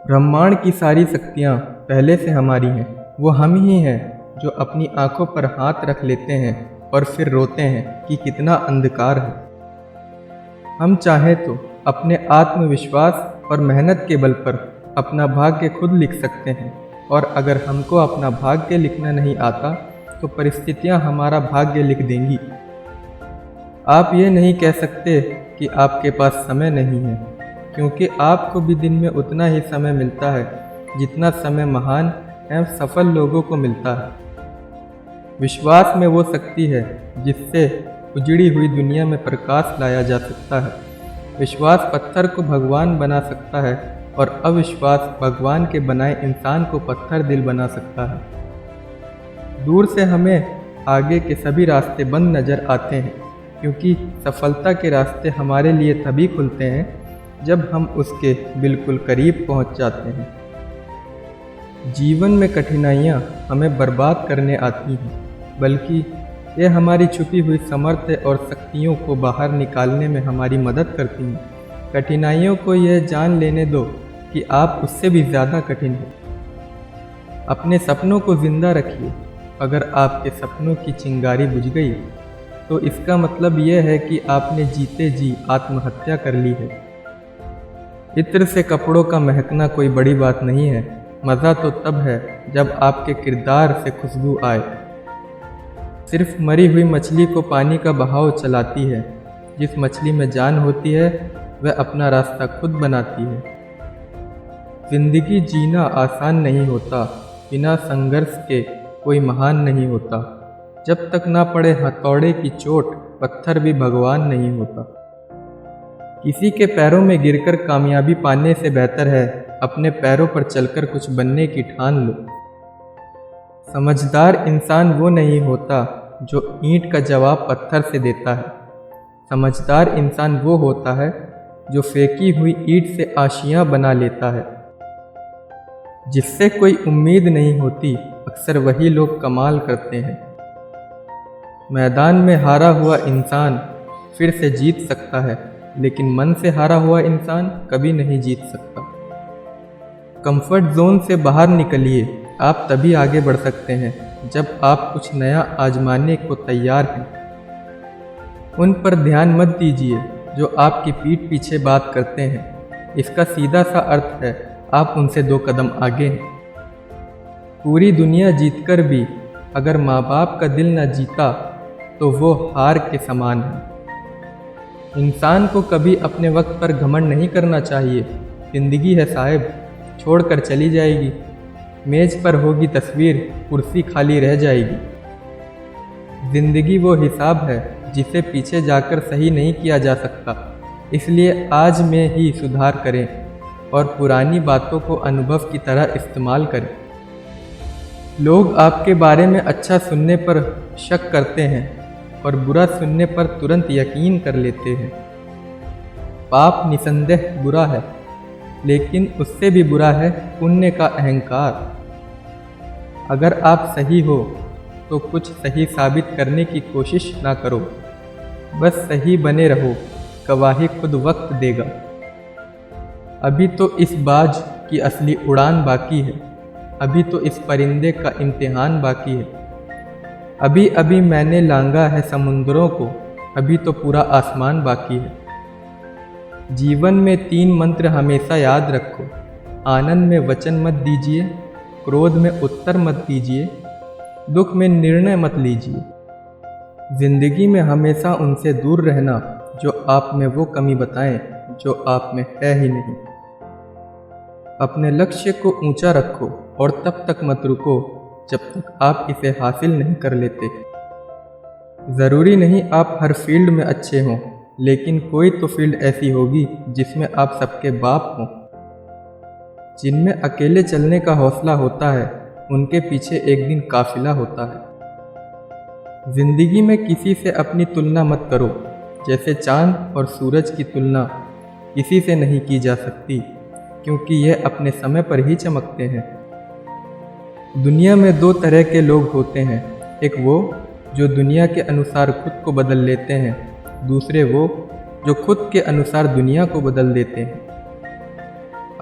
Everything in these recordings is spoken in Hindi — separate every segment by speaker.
Speaker 1: ब्रह्मांड की सारी शक्तियाँ पहले से हमारी हैं। वो हम ही हैं जो अपनी आंखों पर हाथ रख लेते हैं और फिर रोते हैं कि कितना अंधकार है। हम चाहें तो अपने आत्मविश्वास और मेहनत के बल पर अपना भाग्य खुद लिख सकते हैं, और अगर हमको अपना भाग्य लिखना नहीं आता तो परिस्थितियाँ हमारा भाग्य लिख देंगी। आप ये नहीं कह सकते कि आपके पास समय नहीं है, क्योंकि आपको भी दिन में उतना ही समय मिलता है जितना समय महान एवं सफल लोगों को मिलता है। विश्वास में वो शक्ति है जिससे उजड़ी हुई दुनिया में प्रकाश लाया जा सकता है। विश्वास पत्थर को भगवान बना सकता है और अविश्वास भगवान के बनाए इंसान को पत्थर दिल बना सकता है। दूर से हमें आगे के सभी रास्ते बंद नजर आते हैं, क्योंकि सफलता के रास्ते हमारे लिए तभी खुलते हैं जब हम उसके बिल्कुल करीब पहुंच जाते हैं। जीवन में कठिनाइयां हमें बर्बाद करने आती हैं, बल्कि ये हमारी छुपी हुई सामर्थ्य और शक्तियों को बाहर निकालने में हमारी मदद करती हैं। कठिनाइयों को यह जान लेने दो कि आप उससे भी ज़्यादा कठिन हो। अपने सपनों को जिंदा रखिए। अगर आपके सपनों की चिंगारी बुझ गई तो इसका मतलब यह है कि आपने जीते जी आत्महत्या कर ली है। इत्र से कपड़ों का महकना कोई बड़ी बात नहीं है। मज़ा तो तब है जब आपके किरदार से खुशबू आए। सिर्फ मरी हुई मछली को पानी का बहाव चलाती है। जिस मछली में जान होती है वह अपना रास्ता खुद बनाती है। जिंदगी जीना आसान नहीं होता। बिना संघर्ष के कोई महान नहीं होता। जब तक ना पड़े हथौड़े की चोट, पत्थर भी भगवान नहीं होता। किसी के पैरों में गिरकर कामयाबी पाने से बेहतर है अपने पैरों पर चलकर कुछ बनने की ठान लो। समझदार इंसान वो नहीं होता जो ईंट का जवाब पत्थर से देता है। समझदार इंसान वो होता है जो फेंकी हुई ईंट से आशियां बना लेता है। जिससे कोई उम्मीद नहीं होती, अक्सर वही लोग कमाल करते हैं। मैदान में हारा हुआ इंसान फिर से जीत सकता है, लेकिन मन से हारा हुआ इंसान कभी नहीं जीत सकता। कंफर्ट जोन से बाहर निकलिए। आप तभी आगे बढ़ सकते हैं जब आप कुछ नया आजमाने को तैयार हैं। उन पर ध्यान मत दीजिए जो आपकी पीठ पीछे बात करते हैं। इसका सीधा सा अर्थ है आप उनसे 2 कदम आगे हैं। पूरी दुनिया जीतकर भी अगर माँ बाप का दिल न जीता तो वो हार के समान है। इंसान को कभी अपने वक्त पर घमंड नहीं करना चाहिए। जिंदगी है साहिब, छोड़कर चली जाएगी। मेज पर होगी तस्वीर, कुर्सी खाली रह जाएगी। जिंदगी वो हिसाब है जिसे पीछे जाकर सही नहीं किया जा सकता। इसलिए आज में ही सुधार करें और पुरानी बातों को अनुभव की तरह इस्तेमाल करें। लोग आपके बारे में अच्छा सुनने पर शक करते हैं और बुरा सुनने पर तुरंत यकीन कर लेते हैं। पाप निसंदेह बुरा है, लेकिन उससे भी बुरा है पुण्य का अहंकार। अगर आप सही हो तो कुछ सही साबित करने की कोशिश ना करो। बस सही बने रहो, गवाही खुद वक्त देगा। अभी तो इस बाज की असली उड़ान बाकी है। अभी तो इस परिंदे का इम्तिहान बाकी है। अभी अभी मैंने लांघा है समुद्रों को, अभी तो पूरा आसमान बाकी है। जीवन में 3 मंत्र हमेशा याद रखो। आनंद में वचन मत दीजिए, क्रोध में उत्तर मत दीजिए, दुख में निर्णय मत लीजिए। जिंदगी में हमेशा उनसे दूर रहना जो आप में वो कमी बताएं जो आप में है ही नहीं। अपने लक्ष्य को ऊंचा रखो और तब तक मत रुको जब तक आप इसे हासिल नहीं कर लेते। ज़रूरी नहीं आप हर फील्ड में अच्छे हों, लेकिन कोई तो फील्ड ऐसी होगी जिसमें आप सबके बाप हों। जिनमें अकेले चलने का हौसला होता है, उनके पीछे एक दिन काफिला होता है। जिंदगी में किसी से अपनी तुलना मत करो। जैसे चांद और सूरज की तुलना किसी से नहीं की जा सकती, क्योंकि यह अपने समय पर ही चमकते हैं। दुनिया में 2 तरह के लोग होते हैं। एक वो जो दुनिया के अनुसार खुद को बदल लेते हैं, दूसरे वो जो खुद के अनुसार दुनिया को बदल देते हैं।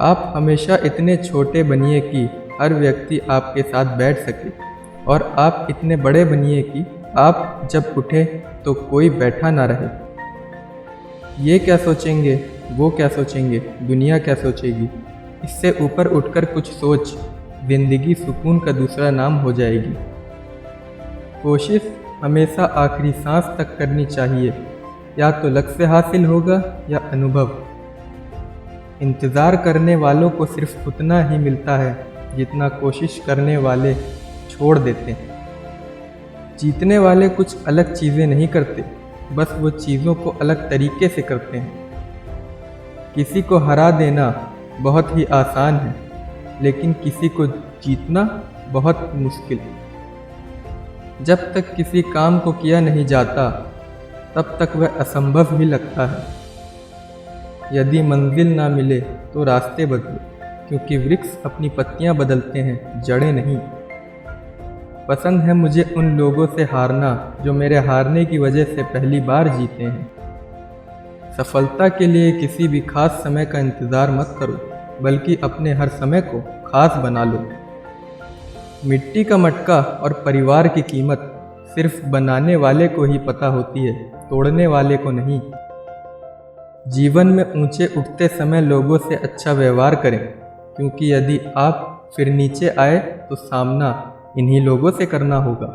Speaker 1: आप हमेशा इतने छोटे बनिए कि हर व्यक्ति आपके साथ बैठ सके, और आप इतने बड़े बनिए कि आप जब उठे तो कोई बैठा ना रहे। ये क्या सोचेंगे, वो क्या सोचेंगे, दुनिया क्या सोचेगी, इससे ऊपर उठकर कुछ सोच, जिंदगी सुकून का दूसरा नाम हो जाएगी। कोशिश हमेशा आखिरी सांस तक करनी चाहिए, या तो लक्ष्य हासिल होगा या अनुभव। इंतज़ार करने वालों को सिर्फ उतना ही मिलता है जितना कोशिश करने वाले छोड़ देते हैं। जीतने वाले कुछ अलग चीज़ें नहीं करते, बस वो चीज़ों को अलग तरीके से करते हैं। किसी को हरा देना बहुत ही आसान है, लेकिन किसी को जीतना बहुत मुश्किल। जब तक किसी काम को किया नहीं जाता, तब तक वह असंभव ही लगता है। यदि मंजिल ना मिले तो रास्ते बदलो, क्योंकि वृक्ष अपनी पत्तियां बदलते हैं, जड़ें नहीं। पसंद है मुझे उन लोगों से हारना जो मेरे हारने की वजह से पहली बार जीते हैं। सफलता के लिए किसी भी खास समय का इंतज़ार मत करो, बल्कि अपने हर समय को खास बना लो। मिट्टी का मटका और परिवार की कीमत सिर्फ बनाने वाले को ही पता होती है, तोड़ने वाले को नहीं। जीवन में ऊंचे उठते समय लोगों से अच्छा व्यवहार करें, क्योंकि यदि आप फिर नीचे आए तो सामना इन्हीं लोगों से करना होगा।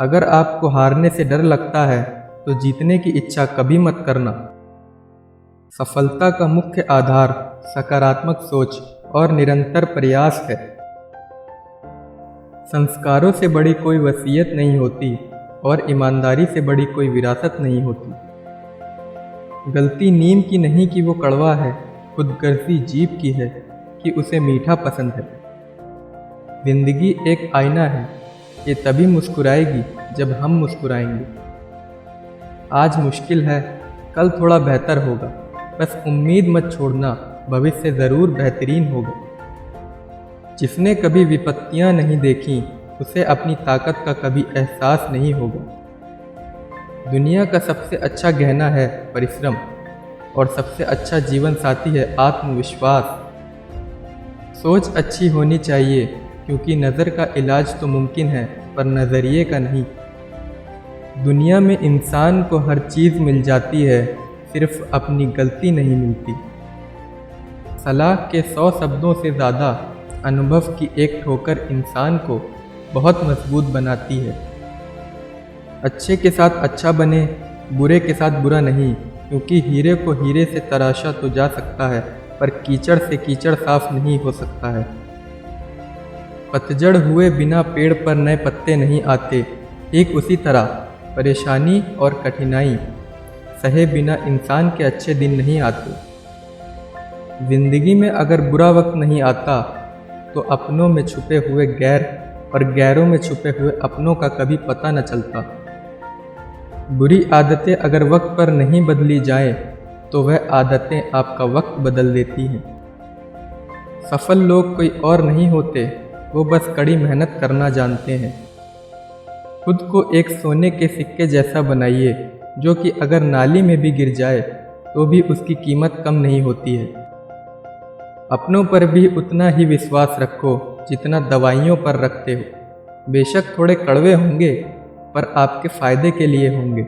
Speaker 1: अगर आपको हारने से डर लगता है तो जीतने की इच्छा कभी मत करना। सफलता का मुख्य आधार सकारात्मक सोच और निरंतर प्रयास है। संस्कारों से बड़ी कोई वसीयत नहीं होती, और ईमानदारी से बड़ी कोई विरासत नहीं होती। गलती नीम की नहीं कि वो कड़वा है, खुदगर्जी जीभ की है कि उसे मीठा पसंद है। जिंदगी एक आईना है, ये तभी मुस्कुराएगी जब हम मुस्कुराएंगे। आज मुश्किल है, कल थोड़ा बेहतर होगा। बस उम्मीद मत छोड़ना, भविष्य ज़रूर बेहतरीन होगा। जिसने कभी विपत्तियां नहीं देखी, उसे अपनी ताकत का कभी एहसास नहीं होगा। दुनिया का सबसे अच्छा गहना है परिश्रम, और सबसे अच्छा जीवन साथी है आत्मविश्वास। सोच अच्छी होनी चाहिए, क्योंकि नज़र का इलाज तो मुमकिन है, पर नज़रिए का नहीं। दुनिया में इंसान को हर चीज़ मिल जाती है, सिर्फ अपनी गलती नहीं मिलती। सलाह के 100 शब्दों से ज़्यादा अनुभव की एक ठोकर इंसान को बहुत मजबूत बनाती है। अच्छे के साथ अच्छा बने, बुरे के साथ बुरा नहीं, क्योंकि हीरे को हीरे से तराशा तो जा सकता है, पर कीचड़ से कीचड़ साफ नहीं हो सकता है। पतझड़ हुए बिना पेड़ पर नए पत्ते नहीं आते, ठीक उसी तरह परेशानी और कठिनाई सहे बिना इंसान के अच्छे दिन नहीं आते। जिंदगी में अगर बुरा वक्त नहीं आता, तो अपनों में छुपे हुए गैर और गैरों में छुपे हुए अपनों का कभी पता न चलता। बुरी आदतें अगर वक्त पर नहीं बदली जाएं, तो वह आदतें आपका वक्त बदल देती हैं। सफल लोग कोई और नहीं होते, वो बस कड़ी मेहनत करना जानते हैं। खुद को एक सोने के सिक्के जैसा बनाइए, जो कि अगर नाली में भी गिर जाए तो भी उसकी कीमत कम नहीं होती है। अपनों पर भी उतना ही विश्वास रखो जितना दवाइयों पर रखते हो। बेशक थोड़े कड़वे होंगे, पर आपके फ़ायदे के लिए होंगे।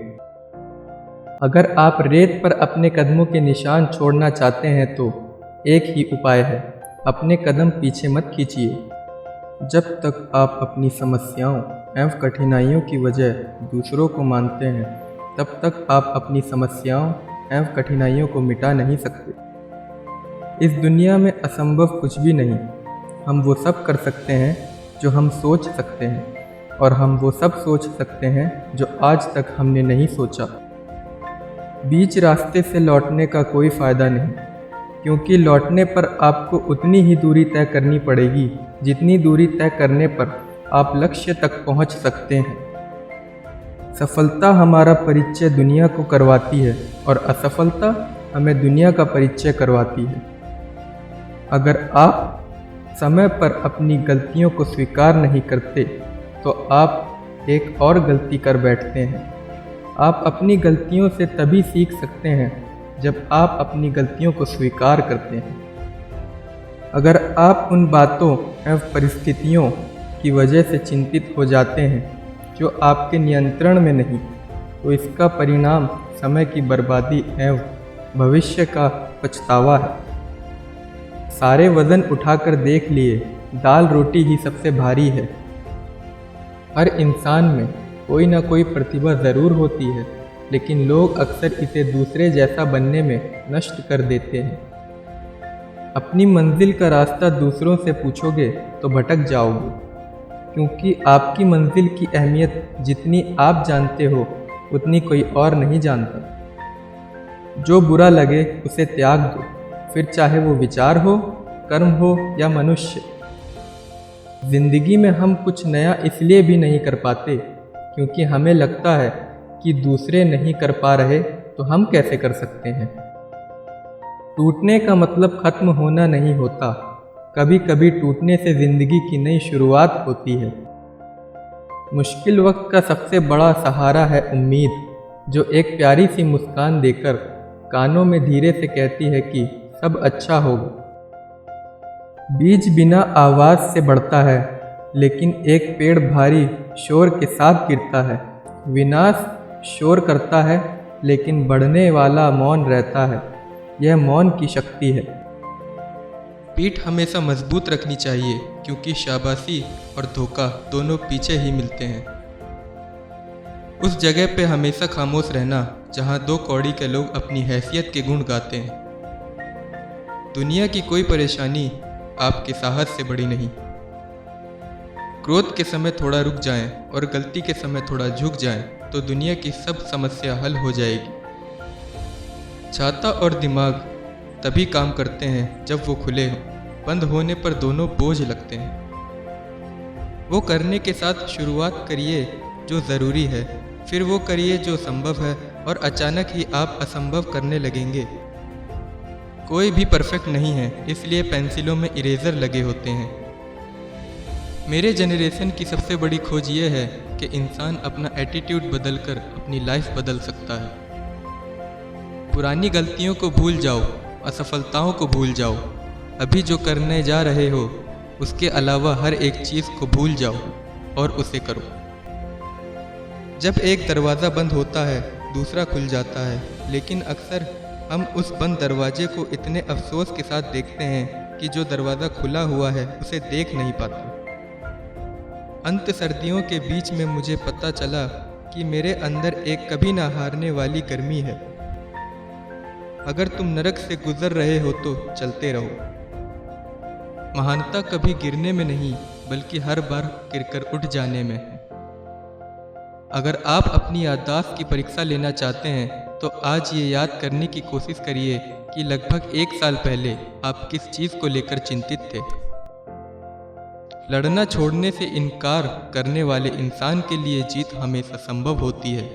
Speaker 1: अगर आप रेत पर अपने कदमों के निशान छोड़ना चाहते हैं तो एक ही उपाय है, अपने कदम पीछे मत खींचिए। जब तक आप अपनी समस्याओं एवं कठिनाइयों की वजह दूसरों को मानते हैं, तब तक आप अपनी समस्याओं एवं कठिनाइयों को मिटा नहीं सकते। इस दुनिया में असंभव कुछ भी नहीं। हम वो सब कर सकते हैं जो हम सोच सकते हैं, और हम वो सब सोच सकते हैं जो आज तक हमने नहीं सोचा। बीच रास्ते से लौटने का कोई फ़ायदा नहीं, क्योंकि लौटने पर आपको उतनी ही दूरी तय करनी पड़ेगी जितनी दूरी तय करने पर आप लक्ष्य तक पहुंच सकते हैं। सफलता हमारा परिचय दुनिया को करवाती है, और असफलता हमें दुनिया का परिचय करवाती है। अगर आप समय पर अपनी गलतियों को स्वीकार नहीं करते, तो आप एक और गलती कर बैठते हैं। आप अपनी गलतियों से तभी सीख सकते हैं जब आप अपनी गलतियों को स्वीकार करते हैं। अगर आप उन बातों एवं परिस्थितियों की वजह से चिंतित हो जाते हैं जो आपके नियंत्रण में नहीं, तो इसका परिणाम समय की बर्बादी एवं भविष्य का पछतावा है। सारे वजन उठाकर देख लिए, दाल रोटी ही सबसे भारी है। हर इंसान में कोई ना कोई प्रतिभा ज़रूर होती है, लेकिन लोग अक्सर इसे दूसरे जैसा बनने में नष्ट कर देते हैं। अपनी मंजिल का रास्ता दूसरों से पूछोगे तो भटक जाओगे, क्योंकि आपकी मंजिल की अहमियत जितनी आप जानते हो उतनी कोई और नहीं जानता। जो बुरा लगे उसे त्याग दो, फिर चाहे वो विचार हो, कर्म हो या मनुष्य। जिंदगी में हम कुछ नया इसलिए भी नहीं कर पाते क्योंकि हमें लगता है कि दूसरे नहीं कर पा रहे तो हम कैसे कर सकते हैं। टूटने का मतलब खत्म होना नहीं होता, कभी कभी टूटने से जिंदगी की नई शुरुआत होती है। मुश्किल वक्त का सबसे बड़ा सहारा है उम्मीद, जो एक प्यारी सी मुस्कान देकर कानों में धीरे से कहती है कि सब अच्छा होगा। बीज बिना आवाज़ से बढ़ता है, लेकिन एक पेड़ भारी शोर के साथ गिरता है। विनाश शोर करता है, लेकिन बढ़ने वाला मौन रहता है। यह मौन की शक्ति है।
Speaker 2: पीठ हमेशा मजबूत रखनी चाहिए, क्योंकि शाबाशी और धोखा दोनों पीछे ही मिलते हैं। उस जगह पे हमेशा खामोश रहना जहाँ दो कौड़ी के लोग अपनी हैसियत के गुण गाते हैं। दुनिया की कोई परेशानी आपके साहस से बड़ी नहीं। क्रोध के समय थोड़ा रुक जाएं और गलती के समय थोड़ा झुक जाएं तो दुनिया की सब समस्या हल हो जाएगी। छाता और दिमाग तभी काम करते हैं जब वो खुले हों, बंद होने पर दोनों बोझ लगते हैं। वो करने के साथ शुरुआत करिए जो ज़रूरी है, फिर वो करिए जो संभव है, और अचानक ही आप असंभव करने लगेंगे। कोई भी परफेक्ट नहीं है, इसलिए पेंसिलों में इरेजर लगे होते हैं। मेरे जनरेशन की सबसे बड़ी खोज ये है कि इंसान अपना एटीट्यूड बदलकर अपनी लाइफ बदल सकता है। पुरानी गलतियों को भूल जाओ, असफलताओं को भूल जाओ। अभी जो करने जा रहे हो उसके अलावा हर एक चीज़ को भूल जाओ और उसे करो। जब एक दरवाज़ा बंद होता है दूसरा खुल जाता है, लेकिन अक्सर हम उस बंद दरवाजे को इतने अफसोस के साथ देखते हैं कि जो दरवाज़ा खुला हुआ है उसे देख नहीं पाते। अंत सर्दियों के बीच में मुझे पता चला कि मेरे अंदर एक कभी ना हारने वाली गर्मी है। अगर तुम नरक से गुजर रहे हो तो चलते रहो। महानता कभी गिरने में नहीं, बल्कि हर बार गिरकर उठ जाने में है। अगर आप अपनी याददाश्त की परीक्षा लेना चाहते हैं तो आज ये याद करने की कोशिश करिए कि लगभग 1 साल पहले आप किस चीज़ को लेकर चिंतित थे। लड़ना छोड़ने से इनकार करने वाले इंसान के लिए जीत हमेशा संभव होती है।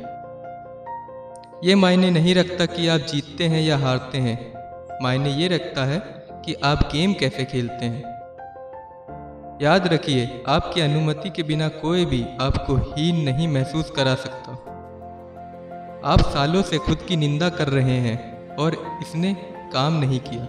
Speaker 2: ये मायने नहीं रखता कि आप जीतते हैं या हारते हैं, मायने ये रखता है कि आप गेम कैसे खेलते हैं। याद रखिए, आपकी अनुमति के बिना कोई भी आपको हीन नहीं महसूस करा सकता। आप सालों से खुद की निंदा कर रहे हैं और इसने काम नहीं किया।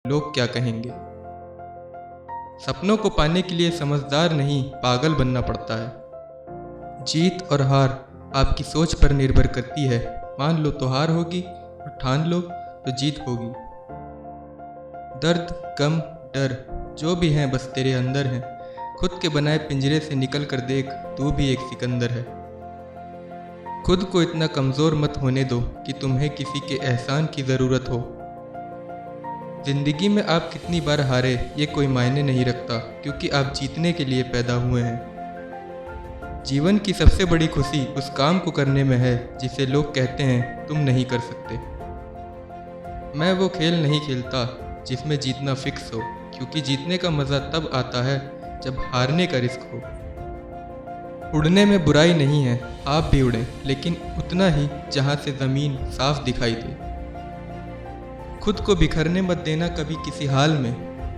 Speaker 2: लोग क्या कहेंगे। सपनों को पाने के लिए समझदार नहीं पागल बनना पड़ता है। जीत और हार आपकी सोच पर निर्भर करती है। मान लो तो हार होगी और ठान लो तो जीत होगी। दर्द, गम, डर जो भी हैं बस तेरे अंदर हैं। खुद के बनाए पिंजरे से निकल कर देख, तू भी एक सिकंदर है। खुद को इतना कमज़ोर मत होने दो कि तुम्हें किसी के एहसान की ज़रूरत हो। ज़िंदगी में आप कितनी बार हारे ये कोई मायने नहीं रखता, क्योंकि आप जीतने के लिए पैदा हुए हैं। जीवन की सबसे बड़ी खुशी उस काम को करने में है जिसे लोग कहते हैं तुम नहीं कर सकते। मैं वो खेल नहीं खेलता जिसमें जीतना फिक्स हो, क्योंकि जीतने का मज़ा तब आता है जब हारने का रिस्क हो। उड़ने में बुराई नहीं है, आप भी उड़ें, लेकिन उतना ही जहाँ से ज़मीन साफ दिखाई दे। खुद को बिखरने मत देना कभी किसी हाल में।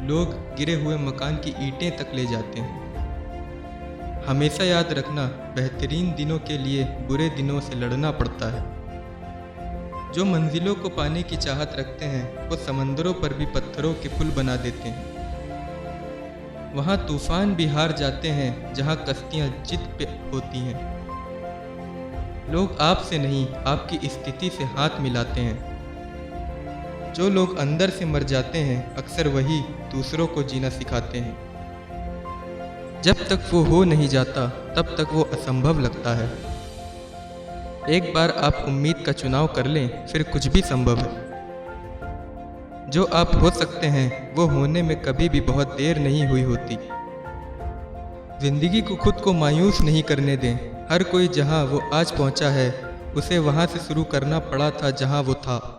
Speaker 2: लोग गिरे हुए मकान की ईंटें तक ले जाते हैं। हमेशा याद रखना, बेहतरीन दिनों के लिए बुरे दिनों से लड़ना पड़ता है। जो मंजिलों को पाने की चाहत रखते हैं वो समंदरों पर भी पत्थरों के पुल बना देते हैं। वहाँ तूफान भी हार जाते हैं जहाँ कश्तियाँ जिद पे होती हैं। लोग आपसे नहीं आपकी स्थिति से हाथ मिलाते हैं। जो लोग अंदर से मर जाते हैं अक्सर वही दूसरों को जीना सिखाते हैं। जब तक वो हो नहीं जाता तब तक वो असंभव लगता है। एक बार आप उम्मीद का चुनाव कर लें फिर कुछ भी संभव है। जो आप हो सकते हैं वो होने में कभी भी बहुत देर नहीं हुई होती। जिंदगी को खुद को मायूस नहीं करने दें। हर कोई जहां वो आज पहुंचा है उसे वहां से शुरू करना पड़ा था जहां वो था।